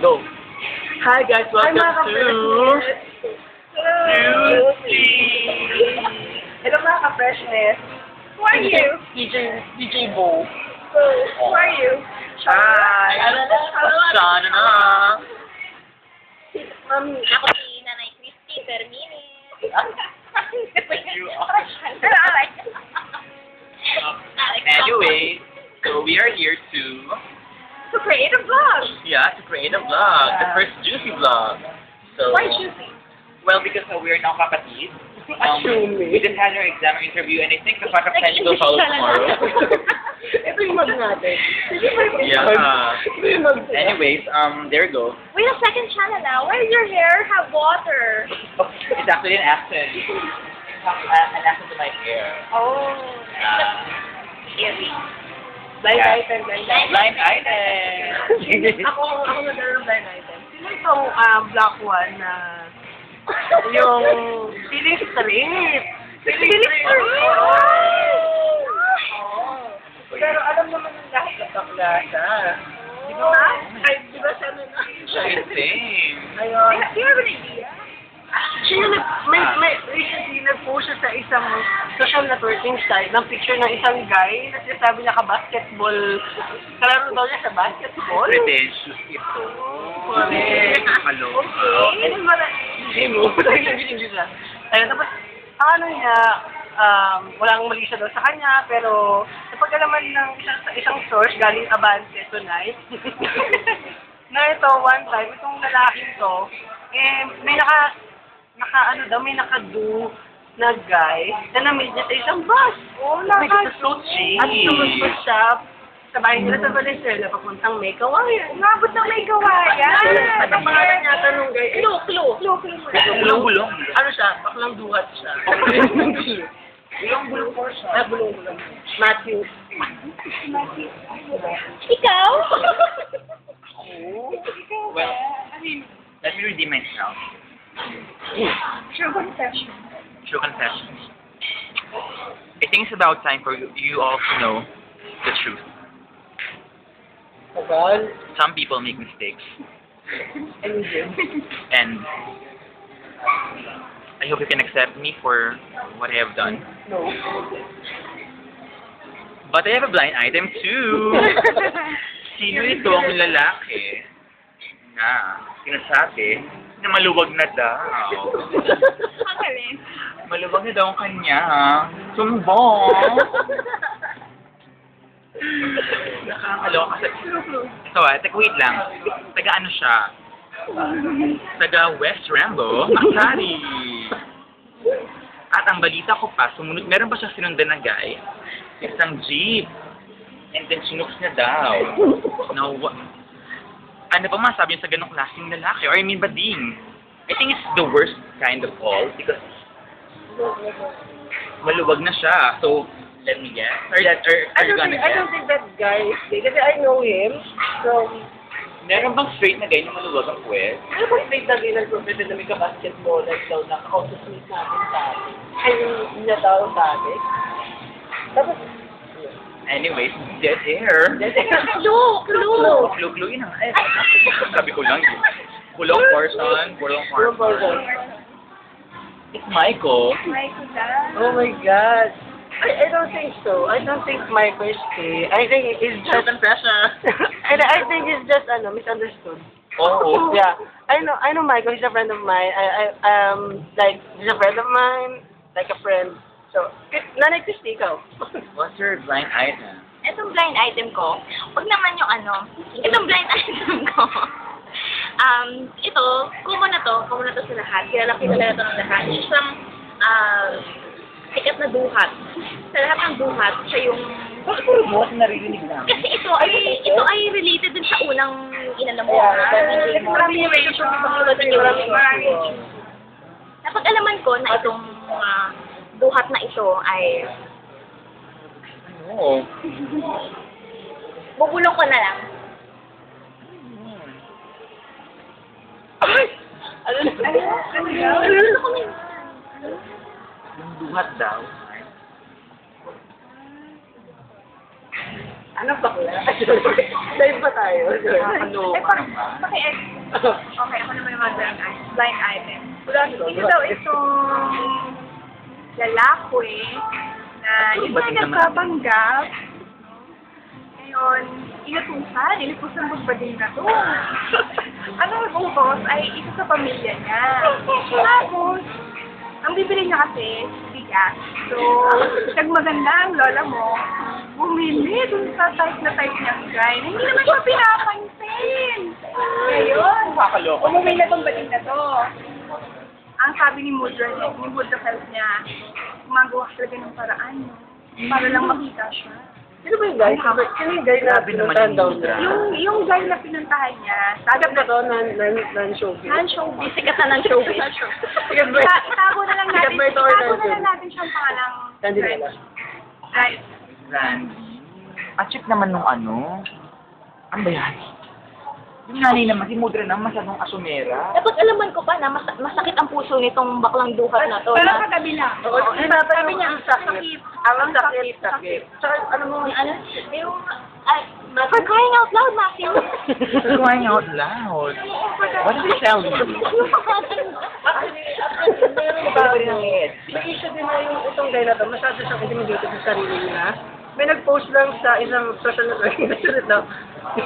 Go. Hi guys, welcome to Beauty. Hello mga ka-freshness. Who are you? DJ Bo. Who are you? Hi. Sana na. Ako si Nanay Christy per minute. Anyway, so we are here to create a vlog. create a vlog, the first juicy vlog. So Why juicy? well, because we're now kapatid. Assuming. We just had our exam interview, and I think the fact of Penny will follow tomorrow. Ito yung mag natin. Anyways, there you go. We have second channel now. Why does your hair have water? It's actually an accent. An accent to my hair. Oh. Blind Yeah. item, blind item. Blind item. Ako nagkaroon ng blind item. Sino itong black one na yung feeling straight? Feeling straight. Pero alam naman ng lahat na bakla siya. Di ba? Ay, di ba siya na? Same. Ayun. Do you have an idea? Siya may recently nag-post siya sa isang social networking site ng picture ng isang guy na sinasabi niya ka-basketball. Kalaro daw niya sa basketball. Pretentious ito. Correct. Hello. Okay. Ano ba na? Hindi mo. Ayun, tapos, ang ano niya, walang mali siya daw sa kanya, pero napag-alaman ng isang source galing Abante tonight, na ito, one time, itong lalaking to, may may nakadu na guy na na-meet niya sa isang bus. Oh, That's so cheap. At tumusbos siya sa bahay nila sa Valenzuela, papuntang May Kawayan. Umabot ng May Kawayan. At ang pangalan niya tanong guy, Clue. Bulong-bulong. ano siya? Baklang duhat siya. Bulong-bulong po siya. Bulong-bulong. Matthew. Ikaw? Well, let me redeem myself. True confession. True confessions. I think it's about time for you all to know the truth. Tagal. Some people make mistakes, And you. and I hope you can accept me for what I have done. No. But I have a blind item too. Sino itong lalaki na sinasabi na maluwag na daw? Ang galing. Maluwag na daw ang kanya. Sumbong. Nakakaloka kasi. Ito wait lang. Taga ano siya? Taga West Rambo, Makati. At ang balita ko pa, meron pa siya sinundan na guy. Isang jeep. And then sinuks niya daw. Now, ano pa masabi niya sa ganong klaseng lalaki? Or I mean, bading. I think it's the worst kind of all because maluwag na siya. So, let me guess. Are you gonna I guess? don't think that guy is gay. Kasi I know him from... Meron bang straight na guy na maluwag ang puwet? Ano ba straight na gay nag-professor na may ka-basketball like daw na ka-office-mate natin dati? Ay, niya daw dati. Tapos, Anyways, dead air. Clue. Clue yun ang sabi ko lang yun. Pulong person. It's Michael. oh my God. I don't think so. I don't think Michael is gay. I think it's True just... confession. And I think it's just misunderstood. Oh. Yeah, I know Michael. He's a friend of mine. He's a friend of mine, like a friend. So, Nanay Christy, ikaw. What's your blind item? Itong blind item ko, wag naman yung itong blind item ko. Ito, common na to sa lahat. Kilala na to ng lahat. Isang, sikat na duhat. Sa lahat ng duhat, siya yung... Bakit puro buhat na naririnig lang? Kasi ito ay related din sa unang inalam mo. Napag-alaman ko na itong duhat na ito ay Oo. bubulong ko na lang. Ano Yung duhat daw. Anong bakla? Live ba tayo? Okay, ako naman yung mga blind item. Ito daw itong lalaki na hindi na nagpapanggap. Ngayon, inutusan magbading na to. Ano yung boss ay isa sa pamilya niya. Tapos, ang bibili niya kasi, bigas. So, pag maganda ang lola mo, bumili dun sa type niyang guy. Hindi naman siya pinapansin. Ngayon, umuwi na tong bading na to. Ang sabi ni Mudra Health niya, gumagawa talaga ng paraan para lang makita siya. Sino ba yung guy? Sino yung guy na pinuntahan daw niya? Yung guy na pinuntahan niya, Sagap na to, non-showbiz. non-showbiz, sikat na non-showbiz. Itago na lang natin siyang pangalang Candela. Right. Randy. At-check naman nung ano. Ano ba yan? Yung nanay naman, si Mudra na masyadong asumera. Dapat alaman ko pa na masakit ang puso nitong baklang duhat na to. Pero na, katabi na. Sabi niya, ang sakit. Ang sakit. Tsaka, ano mo, yung, for crying out loud, Matthew. Crying out loud. What is it telling you? May issue din na yung itong guy na to, masyado siyang intimidated sa sarili niya. May nag-post lang sa isang social network,